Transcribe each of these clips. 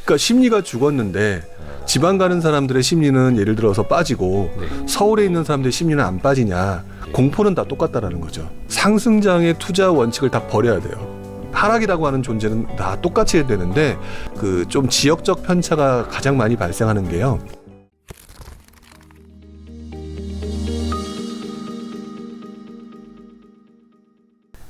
그러니까 심리가 죽었는데 지방 가는 사람들의 심리는 예를 들어서 빠지고 네. 서울에 있는 사람들의 심리는 안 빠지냐. 공포는 다 똑같다라는 거죠. 상승장의 투자 원칙을 다 버려야 돼요. 하락이라고 하는 존재는 다 똑같이 해야 되는데 그 좀 지역적 편차가 가장 많이 발생하는 게요.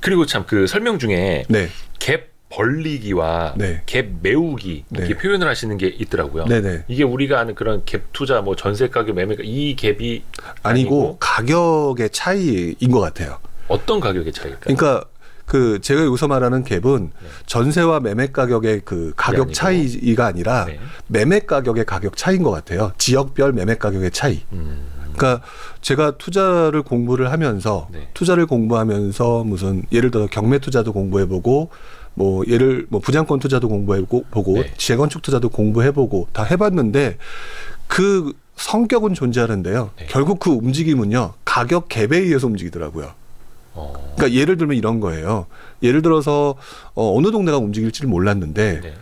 그리고 참 그 설명 중에 네. 갭 벌리기와 네. 갭 메우기 이렇게 네. 표현을 하시는 게 있더라고요. 네네. 이게 우리가 아는 그런 갭 투자, 뭐 전세 가격, 매매 이 갭이 아니고 가격의 차이인 것 같아요. 어떤 가격의 차이일까요? 그러니까 그 제가 여기서 말하는 갭은 전세와 매매 가격의 그 가격 아니고. 차이가 아니라 네. 매매 가격의 가격 차이인 것 같아요. 지역별 매매 가격의 차이. 그러니까 제가 투자를 공부를 하면서 네. 투자를 공부하면서 무슨 예를 들어 경매 투자도 공부해보고 뭐 부장권 투자도 공부해보고 네. 재건축 투자도 공부해보고 다 해봤는데 그 성격은 존재하는데요. 네. 결국 그 움직임은요 가격 갭에 의해서 움직이더라고요. 그러니까 예를 들면 이런 거예요. 예를 들어서 어느 동네가 움직일지를 몰랐는데 네.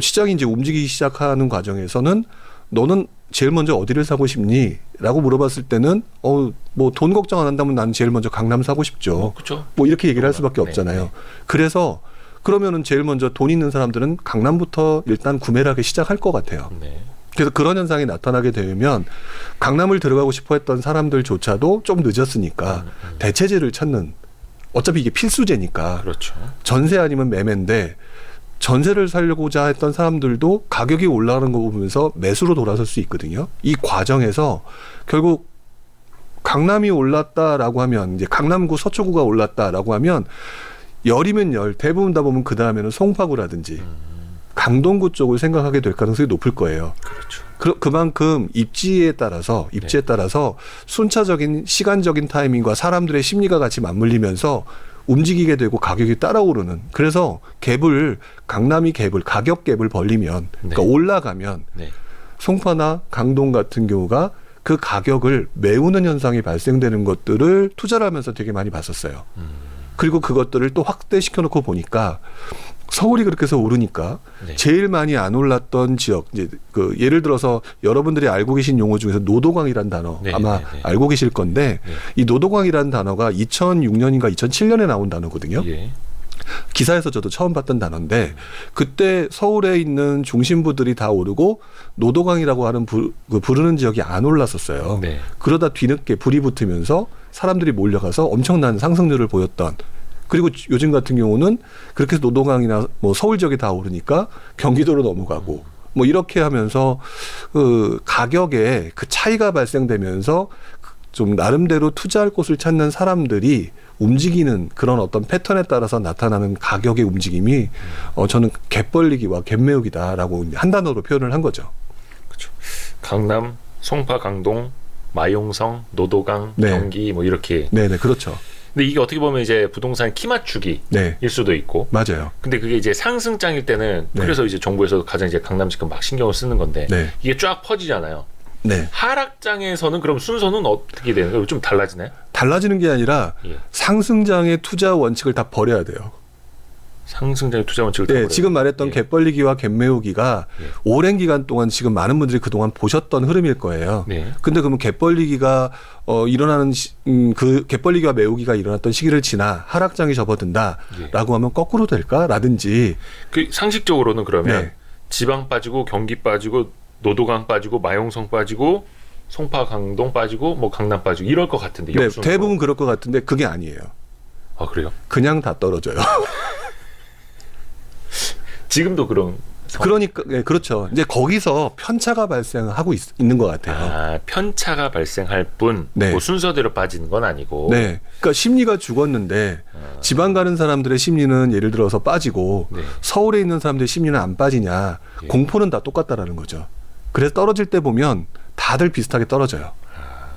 시장이 이제 움직이기 시작하는 과정에서는 너는 제일 먼저 어디를 사고 싶니? 라고 물어봤을 때는 뭐 돈 걱정 안 한다면 나는 제일 먼저 강남 사고 싶죠. 그렇죠. 뭐 이렇게 얘기를 할 수밖에 네, 없잖아요. 네. 그래서 그러면은 제일 먼저 돈 있는 사람들은 강남부터 일단 구매를 하기 시작할 것 같아요. 네. 그래서 그런 현상이 나타나게 되면 강남을 들어가고 싶어 했던 사람들조차도 좀 늦었으니까 대체제를 찾는, 어차피 이게 필수제니까 그렇죠. 전세 아니면 매매인데 전세를 살려고자 했던 사람들도 가격이 올라가는 거 보면서 매수로 돌아설 수 있거든요. 이 과정에서 결국 강남이 올랐다라고 하면, 이제 강남구 서초구가 올랐다라고 하면 열이면 열, 대부분 다 보면 그 다음에는 송파구라든지 강동구 쪽을 생각하게 될 가능성이 높을 거예요. 그렇죠. 그만큼 입지에 따라서 순차적인 시간적인 타이밍과 사람들의 심리가 같이 맞물리면서 움직이게 되고 가격이 따라오르는. 그래서 강남이 가격 갭을 벌리면, 그러니까 올라가면 네. 송파나 강동 같은 경우가 그 가격을 메우는 현상이 발생되는 것들을 투자를 하면서 되게 많이 봤었어요. 그리고 그것들을 또 확대시켜 놓고 보니까 서울이 그렇게 해서 오르니까 네. 제일 많이 안 올랐던 지역, 이제 그 예를 들어서 여러분들이 알고 계신 용어 중에서 노도강이라는 단어 네, 아마 네, 네. 알고 계실 건데 네. 이 노도강이라는 단어가 2006년인가 2007년에 나온 단어거든요. 예. 기사에서 저도 처음 봤던 단어인데 그때 서울에 있는 중심부들이 다 오르고 노도강이라고 하는 부르는 지역이 안 올랐었어요. 네. 그러다 뒤늦게 불이 붙으면서 사람들이 몰려가서 엄청난 상승률을 보였던. 그리고 요즘 같은 경우는 그렇게 해서 노도강이나 뭐 서울 지역이 다 오르니까 경기도로 넘어가고 뭐 이렇게 하면서 그 가격에 그 차이가 발생되면서 좀 나름대로 투자할 곳을 찾는 사람들이 움직이는 그런 어떤 패턴에 따라서 나타나는 가격의 움직임이 저는 갭 벌리기와 갭 메우기다라고 한 단어로 표현을 한 거죠. 그렇죠. 강남, 송파, 강동, 마용성, 노도강, 네. 경기 뭐 이렇게. 네네, 그렇죠. 근데 이게 어떻게 보면 이제 부동산 키 맞추기일 네, 수도 있고. 맞아요. 근데 그게 이제 상승장일 때는 네. 그래서 이제 정부에서 가장 이제 강남 지금 막 신경을 쓰는 건데 네, 이게 쫙 퍼지잖아요. 네. 하락장에서는 그럼 순서는 어떻게 되는 거예요? 좀 달라지나요? 달라지는 게 아니라 예. 상승장의 투자 원칙을 다 버려야 돼요. 상승장의 투자 원칙을 다 네, 버려요. 지금 말했던 예. 갭 벌리기와 갭 메우기가 예. 오랜 기간 동안 지금 많은 분들이 그동안 보셨던 흐름일 거예요. 네. 근데 그러면 갭 벌리기가 일어나는 그 갭 벌리기와 메우기가 일어났던 시기를 지나 하락장이 접어든다라고 하면 거꾸로 될까라든지. 그 상식적으로는 그러면 네. 지방 빠지고 경기 빠지고 노도강 빠지고 마용성 빠지고 송파 강동 빠지고 뭐 강남 빠지고 이럴 것 같은데 네, 역순으로. 대부분 그럴 것 같은데 그게 아니에요. 아 그래요? 그냥 다 떨어져요. 지금도 그런 그러니까 네, 그렇죠. 이제 거기서 편차가 발생하고 있는 것 같아요. 편차가 발생할 뿐 네. 뭐 순서대로 빠지는 건 아니고. 네, 그러니까 심리가 죽었는데 지방 가는 사람들의 심리는 예를 들어서 빠지고 네. 서울에 있는 사람들의 심리는 안 빠지냐. 예. 공포는 다 똑같다라는 거죠. 그래서 떨어질 때 보면 다들 비슷하게 떨어져요.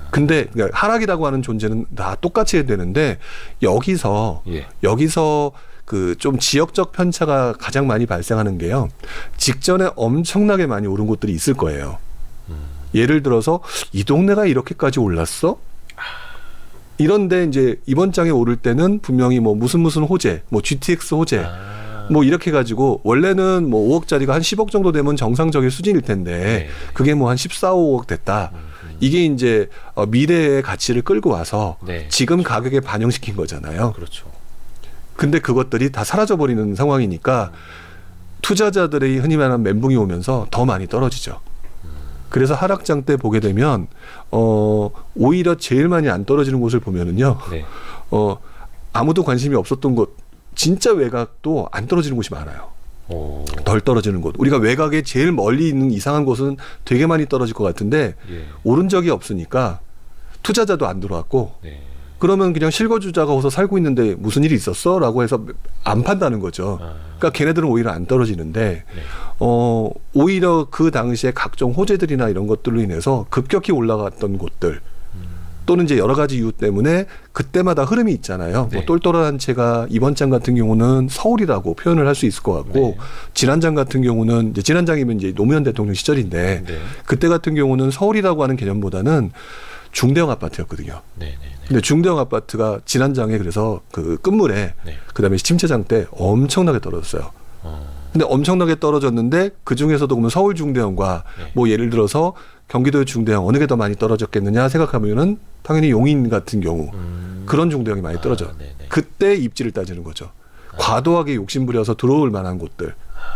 근데 그러니까 하락이라고 하는 존재는 다 똑같이 해야 되는데 여기서 예. 그 좀 지역적 편차가 가장 많이 발생하는 게요. 직전에 엄청나게 많이 오른 곳들이 있을 거예요. 예를 들어서 이 동네가 이렇게까지 올랐어? 이런데 이제 이번 장에 오를 때는 분명히 뭐 무슨 호재, 뭐 GTX 호재, 뭐 이렇게 가지고 원래는 뭐 5억짜리가 한 10억 정도 되면 정상적인 수준일 텐데 네. 그게 뭐 한 14, 5억 됐다. 이게 이제 미래의 가치를 끌고 와서 네. 지금 가격에 반영시킨 거잖아요. 그렇죠. 근데 그것들이 다 사라져버리는 상황이니까 투자자들의 흔히 말하는 멘붕이 오면서 더 많이 떨어지죠. 그래서 하락장 때 보게 되면 오히려 제일 많이 안 떨어지는 곳을 보면은요. 네. 아무도 관심이 없었던 곳, 진짜 외곽도 안 떨어지는 곳이 많아요. 오. 덜 떨어지는 곳. 우리가 외곽에 제일 멀리 있는 이상한 곳은 되게 많이 떨어질 것 같은데 예. 오른 적이 없으니까 투자자도 안 들어왔고 네. 그러면 그냥 실거주자가 와서 살고 있는데 무슨 일이 있었어? 라고 해서 안 판다는 거죠. 그러니까 걔네들은 오히려 안 떨어지는데 네. 오히려 그 당시에 각종 호재들이나 이런 것들로 인해서 급격히 올라갔던 곳들 또는 이제 여러 가지 이유 때문에 그때마다 흐름이 있잖아요. 네. 뭐 똘똘한 채가 이번 장 같은 경우는 서울이라고 표현을 할 수 있을 것 같고 네. 지난장 같은 경우는 이제 지난장이면 이제 노무현 대통령 시절인데 네. 그때 같은 경우는 서울이라고 하는 개념보다는 중대형 아파트였거든요. 네. 네. 근데 중대형 아파트가 지난장에 그래서 그 끝물에 네. 그다음에 침체장 때 엄청나게 떨어졌어요. 근데 엄청나게 떨어졌는데 그 중에서도 그러면 서울 중대형과 네. 뭐 예를 들어서 경기도의 중대형 어느 게 더 많이 떨어졌겠느냐 생각하면은 당연히 용인 같은 경우 그런 중대형이 많이 떨어져. 네네. 그때 입지를 따지는 거죠. 과도하게 욕심부려서 들어올 만한 곳들.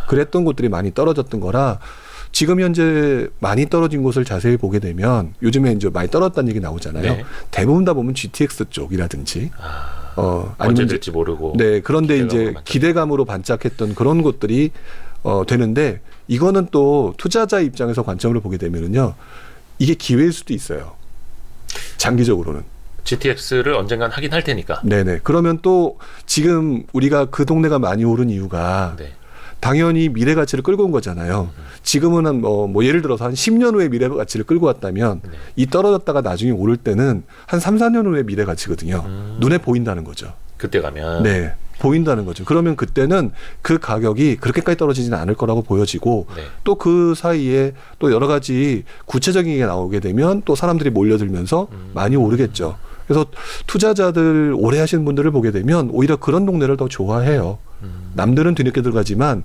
그랬던 곳들이 많이 떨어졌던 거라 지금 현재 많이 떨어진 곳을 자세히 보게 되면 요즘에 이제 많이 떨어졌다는 얘기 나오잖아요. 네. 대부분 다 보면 GTX 쪽이라든지 언제 아니면 이제 될지 모르고. 네, 그런데 기대감으로 이제 반짝. 기대감으로 반짝했던 그런 곳들이 되는데 이거는 또 투자자 입장에서 관점을 보게 되면은요. 이게 기회일 수도 있어요. 장기적으로는. GTX를 언젠간 하긴 할 테니까. 네네. 그러면 또 지금 우리가 그 동네가 많이 오른 이유가 네. 당연히 미래 가치를 끌고 온 거잖아요. 지금은 한 뭐 예를 들어서 한 10년 후에 미래 가치를 끌고 왔다면 네. 이 떨어졌다가 나중에 오를 때는 한 3, 4년 후에 미래 가치거든요. 눈에 보인다는 거죠. 그때 가면. 네. 보인다는 거죠. 그러면 그때는 그 가격이 그렇게까지 떨어지지는 않을 거라고 보여지고 네. 또 그 사이에 또 여러 가지 구체적인 게 나오게 되면 또 사람들이 몰려들면서 많이 오르겠죠. 그래서 투자자들 오래 하시는 분들을 보게 되면 오히려 그런 동네를 더 좋아해요. 남들은 뒤늦게 들어가지만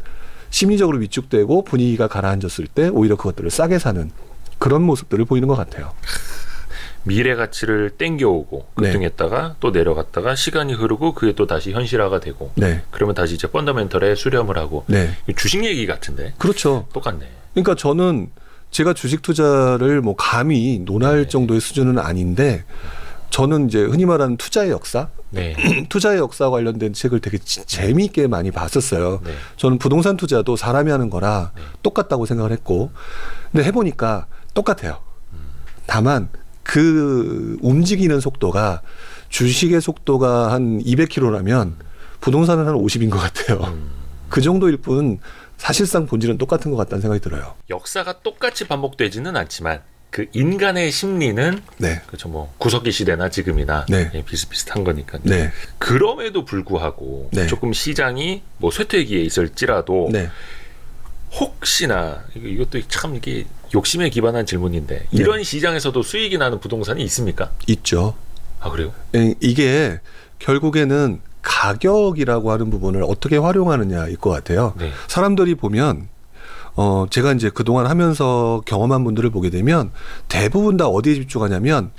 심리적으로 위축되고 분위기가 가라앉았을 때 오히려 그것들을 싸게 사는 그런 모습들을 보이는 것 같아요. 미래 가치를 땡겨오고 네. 급등했다가 또 내려갔다가 시간이 흐르고 그게 또 다시 현실화가 되고 네. 그러면 다시 이제 펀더멘털에 수렴을 하고 네. 주식 얘기 같은데 그렇죠. 똑같네. 그러니까 저는 제가 주식 투자를 뭐 감히 논할 정도의 수준은 아닌데 저는 이제 흔히 말하는 투자의 역사, 네. 투자의 역사 관련된 책을 되게 재미있게 많이 봤었어요. 네. 저는 부동산 투자도 사람이 하는 거라 네. 똑같다고 생각을 했고, 근데 해보니까 똑같아요. 다만 그 움직이는 속도가 주식의 속도가 한 200km라면 부동산은 한 50인 것 같아요. 그 정도일 뿐 사실상 본질은 똑같은 것 같다는 생각이 들어요. 역사가 똑같이 반복되지는 않지만 그 인간의 심리는 네. 그렇죠. 뭐 구석기 시대나 지금이나 네. 예, 비슷비슷한 거니까요. 네. 그럼에도 불구하고 네. 조금 시장이 뭐 쇠퇴기에 있을지라도 네. 혹시나 이것도 참 이게 욕심에 기반한 질문인데 네. 이런 시장에서도 수익이 나는 부동산이 있습니까? 있죠. 아 그래요? 이게 결국에는 가격이라고 하는 부분을 어떻게 활용하느냐일 것 같아요. 네. 사람들이 보면 제가 이제 그동안 하면서 경험한 분들을 보게 되면 대부분 다 어디에 집중하냐면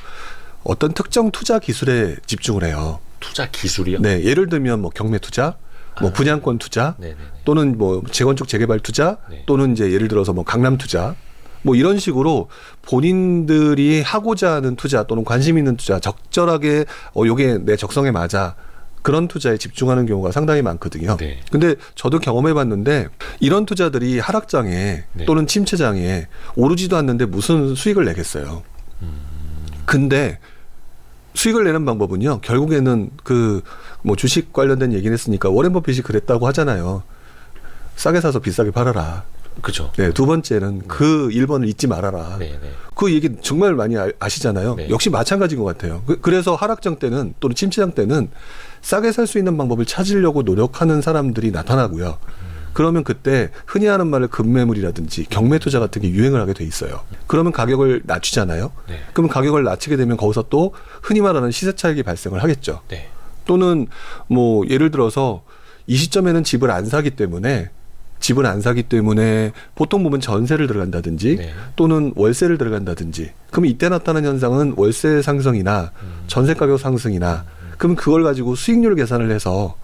어떤 특정 투자 기술에 집중을 해요. 투자 기술이요? 네, 예를 들면 뭐 경매 투자, 뭐 분양권 투자, 네네네. 또는 뭐 재건축 재개발 투자, 네. 또는 이제 예를 들어서 뭐 강남 투자, 뭐 이런 식으로 본인들이 하고자 하는 투자 또는 관심 있는 투자 적절하게 요게 내 적성에 맞아. 그런 투자에 집중하는 경우가 상당히 많거든요. 네. 근데 저도 경험해 봤는데 이런 투자들이 하락장에 네. 또는 침체장에 오르지도 않는데 무슨 수익을 내겠어요. 근데 수익을 내는 방법은요. 결국에는 그 뭐 주식 관련된 얘기를 했으니까 워렌 버핏이 그랬다고 하잖아요. 싸게 사서 비싸게 팔아라. 그렇죠. 네, 두 번째는 그 1번을 잊지 말아라. 네네. 그 얘기 정말 많이 아시잖아요. 네. 역시 마찬가지인 것 같아요. 그래서 하락장 때는 또는 침체장 때는 싸게 살 수 있는 방법을 찾으려고 노력하는 사람들이 나타나고요. 그러면 그때 흔히 하는 말을 급매물이라든지 경매 투자 같은 게 유행을 하게 돼 있어요. 그러면 가격을 낮추잖아요. 네. 그러면 가격을 낮추게 되면 거기서 또 흔히 말하는 시세 차익이 발생을 하겠죠. 네. 또는 뭐 예를 들어서 이 시점에는 집을 안 사기 때문에 보통 보면 전세를 들어간다든지 네. 또는 월세를 들어간다든지 그럼 이때 나타나는 현상은 월세 상승이나 전세 가격 상승이나 그러면 그걸 가지고 수익률 계산을 해서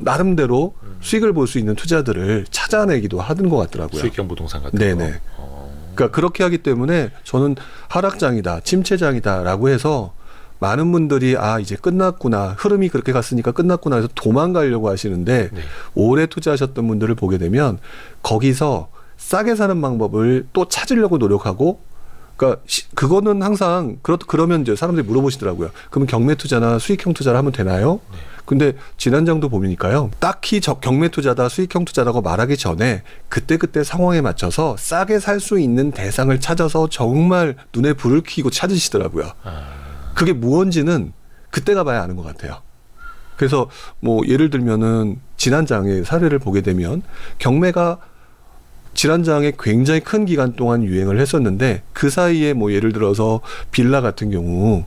나름대로 수익을 볼 수 있는 투자들을 찾아내기도 하는 것 같더라고요. 수익형 부동산 같은 네네. 거. 그러니까 그렇게 하기 때문에 저는 하락장이다, 침체장이다라고 해서 많은 분들이 이제 끝났구나, 흐름이 그렇게 갔으니까 끝났구나 해서 도망가려고 하시는데 네. 오래 투자하셨던 분들을 보게 되면 거기서 싸게 사는 방법을 또 찾으려고 노력하고, 그러니까 그거는 항상 그러면 이제 사람들이 물어보시더라고요. 그러면 경매 투자나 수익형 투자를 하면 되나요? 네. 근데 지난장도 보니까요, 딱히 경매 투자다 수익형 투자라고 말하기 전에 그때 상황에 맞춰서 싸게 살 수 있는 대상을 찾아서 정말 눈에 불을 켜고 찾으시더라고요. 그게 무언지는 그때가 봐야 아는 것 같아요. 그래서 뭐 예를 들면은 지난장의 사례를 보게 되면 경매가 지난장에 굉장히 큰 기간 동안 유행을 했었는데 그 사이에 뭐 예를 들어서 빌라 같은 경우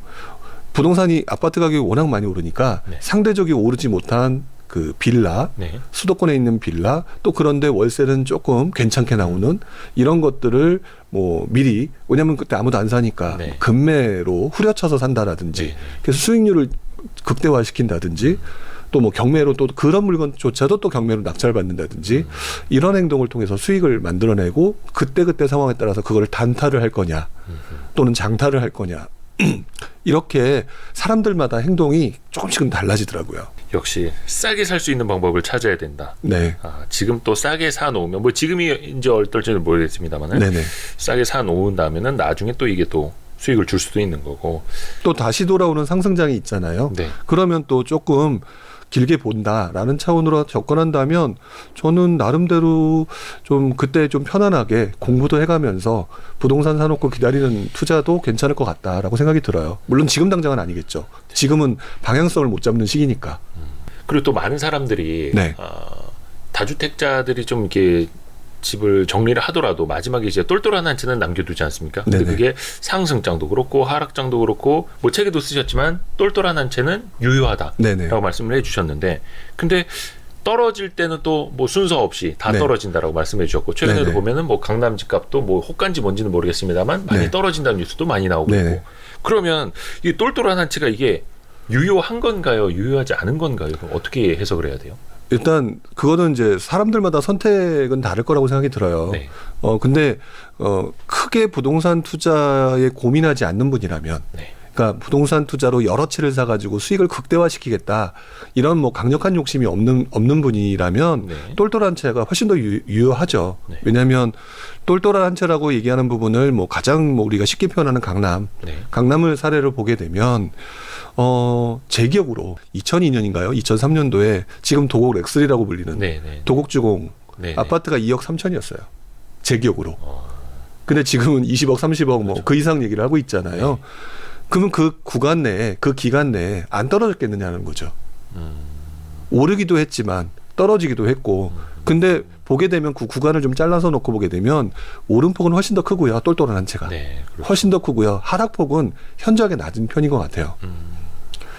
부동산이 아파트 가격이 워낙 많이 오르니까 네. 상대적으로 오르지 못한 그 빌라, 네. 수도권에 있는 빌라, 또 그런데 월세는 조금 괜찮게 나오는 이런 것들을 뭐 미리, 왜냐면 그때 아무도 안 사니까 네. 금매로 후려쳐서 산다라든지 네. 그래서 수익률을 극대화시킨다든지 또 뭐 경매로 또 그런 물건조차도 또 경매로 낙찰받는다든지 이런 행동을 통해서 수익을 만들어내고 그때 상황에 따라서 그거를 단타를 할 거냐 또는 장타를 할 거냐 이렇게 사람들마다 행동이 조금씩은 달라지더라고요. 역시 싸게 살 수 있는 방법을 찾아야 된다. 네. 지금 또 싸게 사놓으면 뭐 지금이 이제 어떨지는 모르겠습니다만은 네네. 싸게 사놓은다면은 나중에 또 이게 또 수익을 줄 수도 있는 거고. 또 다시 돌아오는 상승장이 있잖아요. 네. 그러면 또 조금 길게 본다라는 차원으로 접근한다면 저는 나름대로 좀 그때 좀 편안하게 공부도 해가면서 부동산 사놓고 기다리는 투자도 괜찮을 것 같다라고 생각이 들어요. 물론 지금 당장은 아니겠죠. 지금은 방향성을 못 잡는 시기니까. 그리고 또 많은 사람들이 네. 다주택자들이 좀 이렇게 집을 정리를 하더라도 마지막에 이제 똘똘한 한 채는 남겨두지 않습니까? 근데 네네. 그게 상승장도 그렇고 하락장도 그렇고 뭐 책에도 쓰셨지만 똘똘한 한 채는 유효하다라고 네네. 말씀을 해주셨는데, 근데 떨어질 때는 또 뭐 순서 없이 다 네. 떨어진다라고 말씀해 주셨고, 최근에도 네네. 보면은 뭐 강남 집값도 뭐 호가인지 뭔지는 모르겠습니다만 많이 네. 떨어진다는 뉴스도 많이 나오고 네네. 있고. 그러면 이 똘똘한 한 채가 이게 유효한 건가요? 유효하지 않은 건가요? 그럼 어떻게 해석을 해야 돼요? 일단 그거는 이제 사람들마다 선택은 다를 거라고 생각이 들어요. 네. 근데 크게 부동산 투자에 고민하지 않는 분이라면, 네. 그러니까 부동산 투자로 여러 채를 사가지고 수익을 극대화시키겠다 이런 뭐 강력한 욕심이 없는 분이라면 네. 똘똘한 채가 훨씬 더 유효하죠. 네. 왜냐하면 똘똘한 채라고 얘기하는 부분을 뭐 가장 뭐 우리가 쉽게 표현하는 네. 강남을 사례를 보게 되면. 제 기억으로 2002년인가요? 2003년도에 지금 도곡 렉스리라고 불리는 네. 네. 도곡주공 네. 아파트가 2억 3천이었어요. 제 기억으로. 근데 지금은 20억, 30억 뭐 그 이상 얘기를 하고 있잖아요. 네. 그러면 그 구간 내에, 그 기간 내에 안 떨어졌겠느냐는 거죠. 오르기도 했지만 떨어지기도 했고. 근데 보게 되면 그 구간을 좀 잘라서 놓고 보게 되면 오름폭은 훨씬 더 크고요. 똘똘한 한 채가. 네, 그렇죠. 훨씬 더 크고요. 하락폭은 현저하게 낮은 편인 것 같아요.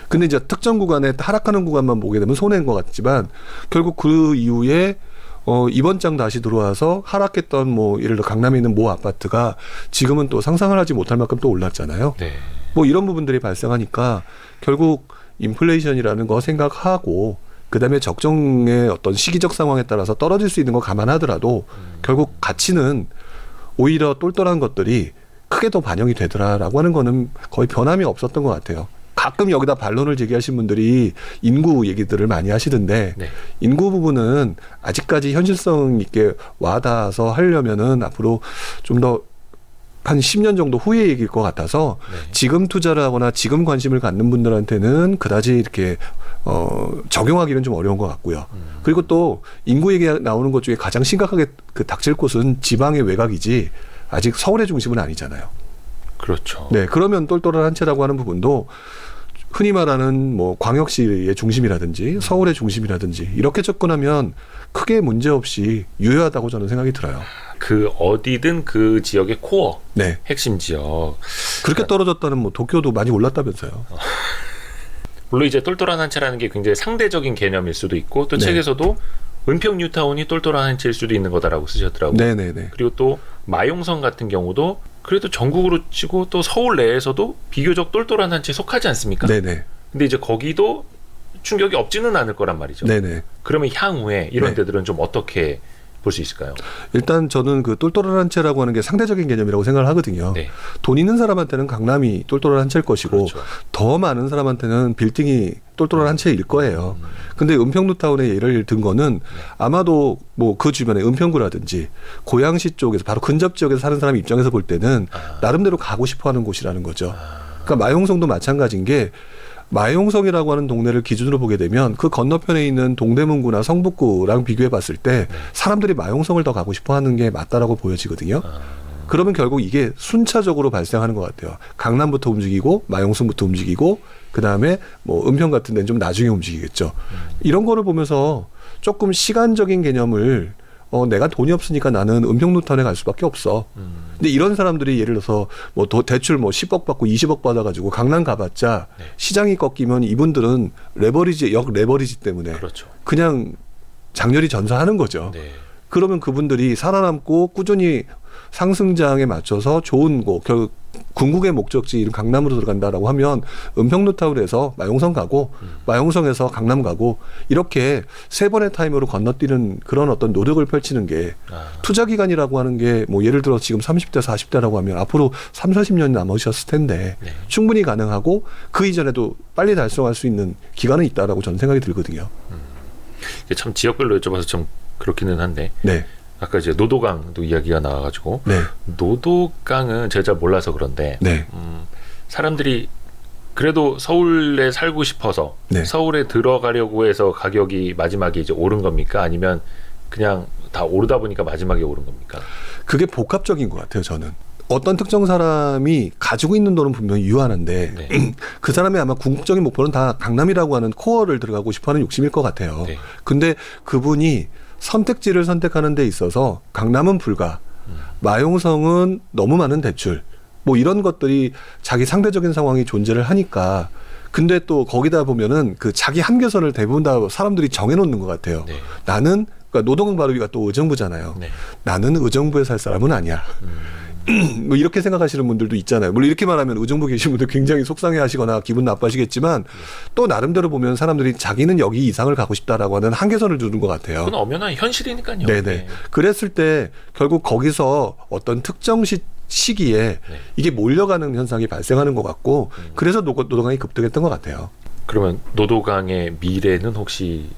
근데 이제 특정 구간에 하락하는 구간만 보게 되면 손해인 것 같지만 결국 그 이후에 이번 장 다시 들어와서 하락했던 뭐 예를 들어 강남에 있는 모 아파트가 지금은 또 상상을 하지 못할 만큼 또 올랐잖아요. 네. 뭐 이런 부분들이 발생하니까 결국 인플레이션이라는 거 생각하고 그다음에 적정의 어떤 시기적 상황에 따라서 떨어질 수 있는 거 감안하더라도 결국 가치는 오히려 똘똘한 것들이 크게 더 반영이 되더라라고 하는 거는 거의 변함이 없었던 것 같아요. 가끔 여기다 반론을 제기하신 분들이 인구 얘기들을 많이 하시던데 네. 인구 부분은 아직까지 현실성 있게 와닿아서 하려면은 앞으로 좀 더 한 10년 정도 후의 얘기일 것 같아서 네. 지금 투자를 하거나 지금 관심을 갖는 분들한테는 그다지 이렇게 적용하기는 좀 어려운 것 같고요. 그리고 또 인구 얘기 나오는 것 중에 가장 심각하게 그 닥칠 곳은 지방의 외곽이지 아직 서울의 중심은 아니잖아요. 그렇죠. 네, 그러면 똘똘한 한 채라고 하는 부분도 흔히 말하는 뭐 광역시의 중심이라든지 서울의 중심이라든지 이렇게 접근하면 크게 문제 없이 유효하다고 저는 생각이 들어요. 그 어디든 그 지역의 코어, 네, 핵심 지역. 그렇게 떨어졌다는 뭐 도쿄도 많이 올랐다면서요. 물론 이제 똘똘한 한 채라는 게 굉장히 상대적인 개념일 수도 있고 또 네. 책에서도 은평 뉴타운이 똘똘한 한 채일 수도 있는 거다라고 쓰셨더라고요. 네네네. 그리고 또 마용성 같은 경우도 그래도 전국으로 치고 또 서울 내에서도 비교적 똘똘한 한 채에 속하지 않습니까? 네네. 근데 이제 거기도 충격이 없지는 않을 거란 말이죠. 네네. 그러면 향후에 이런 네. 데들은 좀 어떻게 볼 수 있을까요? 일단 저는 그 똘똘한 한 채라고 하는 게 상대적인 개념이라고 생각을 하거든요. 네. 돈 있는 사람한테는 강남이 똘똘한 한 채일 것이고 그렇죠. 더 많은 사람한테는 빌딩이 똘똘한 한 채일 거예요. 근데 은평뉴타운의 예를 든 거는 아마도 뭐 그 주변에 은평구라든지 고양시 쪽에서 바로 근접 지역에서 사는 사람 입장에서 볼 때는 나름대로 가고 싶어하는 곳이라는 거죠. 그러니까 마용성도 마찬가지인 게 마용성이라고 하는 동네를 기준으로 보게 되면 그 건너편에 있는 동대문구나 성북구랑 비교해 봤을 때 사람들이 마용성을 더 가고 싶어 하는 게 맞다라고 보여지거든요. 그러면 결국 이게 순차적으로 발생하는 것 같아요. 강남부터 움직이고 마용성부터 움직이고 그다음에 뭐 은평 같은 데는 좀 나중에 움직이겠죠. 이런 거를 보면서 조금 시간적인 개념을 내가 돈이 없으니까 나는 은평뉴타운에 갈 수밖에 없어. 근데 이런 사람들이 예를 들어서 뭐 대출 뭐 10억 받고 20억 받아가지고 강남 가봤자 네. 시장이 꺾이면 이분들은 역 레버리지 때문에 그렇죠. 그냥 장렬히 전사하는 거죠. 네. 그러면 그분들이 살아남고 꾸준히 상승장에 맞춰서 좋은 곳, 결국 궁극의 목적지 이런 강남으로 들어간다라고 하면 은평뉴타운에서 마용성 가고 마용성에서 강남 가고 이렇게 세 번의 타임으로 건너뛰는 그런 어떤 노력을 펼치는 게 투자 기간이라고 하는 게 뭐 예를 들어 지금 30대 40대라고 하면 앞으로 3, 40년 남으셨을 텐데 네. 충분히 가능하고 그 이전에도 빨리 달성할 수 있는 기간은 있다라고 저는 생각이 들거든요. 이게 참 지역별로 여쭤봐서 좀 그렇기는 한데 네. 아까 이제 노도강도 이야기가 나와가지고 네. 노도강은 제가 잘 몰라서 그런데 네. 사람들이 그래도 서울에 살고 싶어서 네. 서울에 들어가려고 해서 가격이 마지막에 이제 오른 겁니까? 아니면 그냥 다 오르다 보니까 마지막에 오른 겁니까? 그게 복합적인 것 같아요, 저는. 어떤 특정 사람이 가지고 있는 돈은 분명히 유한한데 네. 그 사람의 아마 궁극적인 목표는 다 강남이라고 하는 코어를 들어가고 싶어하는 욕심일 것 같아요. 네. 근데 그분이 선택지를 선택하는 데 있어서 강남은 불가, 마용성은 너무 많은 대출, 뭐 이런 것들이 자기 상대적인 상황이 존재를 하니까 근데 또 거기다 보면은 그 자기 한계선을 대부분 다 사람들이 정해놓는 것 같아요. 네. 나는 그러니까 노동강 바로위가 또 의정부잖아요. 네. 나는 의정부에 살 사람은 아니야. 뭐 이렇게 생각하시는 분들도 있잖아요. 물론 이렇게 말하면 의정부 계신 분들 굉장히 속상해하시거나 기분 나빠하시겠지만 또 나름대로 보면 사람들이 자기는 여기 이상을 가고 싶다라고 하는 한계선을 두는 것 같아요. 그건 엄연한 현실이니까요. 네네. 네. 그랬을 때 결국 거기서 어떤 특정 시기에 네. 이게 몰려가는 현상이 발생하는 것 같고 그래서 노동강이 급등했던 것 같아요. 그러면 노도강의 미래는 혹시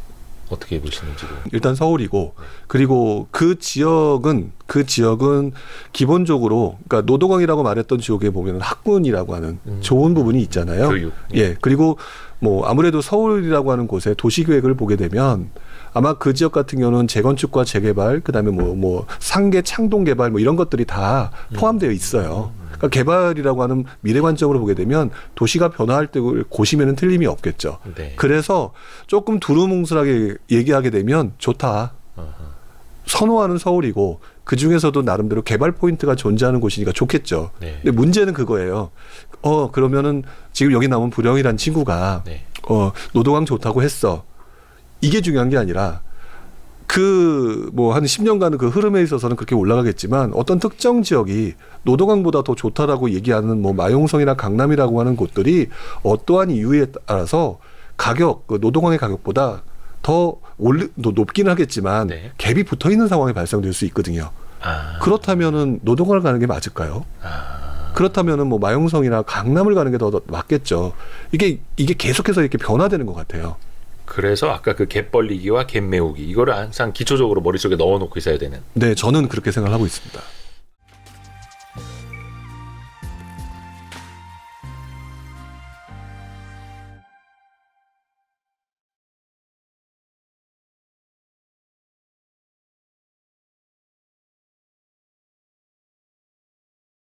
어떻게 보시는지? 일단 서울이고 그리고 그 지역은 기본적으로 그러니까 노도강이라고 말했던 지역에 보면 학군이라고 하는 좋은 부분이 있잖아요. 교육. 예. 그리고 뭐 아무래도 서울이라고 하는 곳에 도시 계획을 보게 되면 아마 그 지역 같은 경우는 재건축과 재개발, 그다음에 뭐 상계 창동 개발 뭐 이런 것들이 다 포함되어 있어요. 그러니까 개발이라고 하는 미래 관점으로 보게 되면 도시가 변화할 때 고시면은 틀림이 없겠죠. 네. 그래서 조금 두루뭉술하게 얘기하게 되면 좋다. 선호하는 서울이고 그 중에서도 나름대로 개발 포인트가 존재하는 곳이니까 좋겠죠. 네. 근데 문제는 그거예요. 그러면은 지금 여기 나온 부령이란 친구가 네. 노동강 좋다고 했어. 이게 중요한 게 아니라 그 뭐 한 10년간은 그 흐름에 있어서는 그렇게 올라가겠지만 어떤 특정 지역이 노동강보다 더 좋다라고 얘기하는 뭐 마용성이나 강남이라고 하는 곳들이 어떠한 이유에 따라서 가격, 그 노동강의 가격보다 더 높기는 하겠지만 네. 갭이 붙어 있는 상황이 발생될 수 있거든요. 그렇다면은 노동강을 가는 게 맞을까요? 그렇다면은 뭐 마용성이나 강남을 가는 게 더 맞겠죠. 이게 계속해서 이렇게 변화되는 것 같아요. 그래서 아까 그 갭 벌리기와 갭 메우기 이거를 항상 기초적으로 머릿속에 넣어놓고 있어야 되는. 네, 저는 그렇게 생각을 하고 있습니다.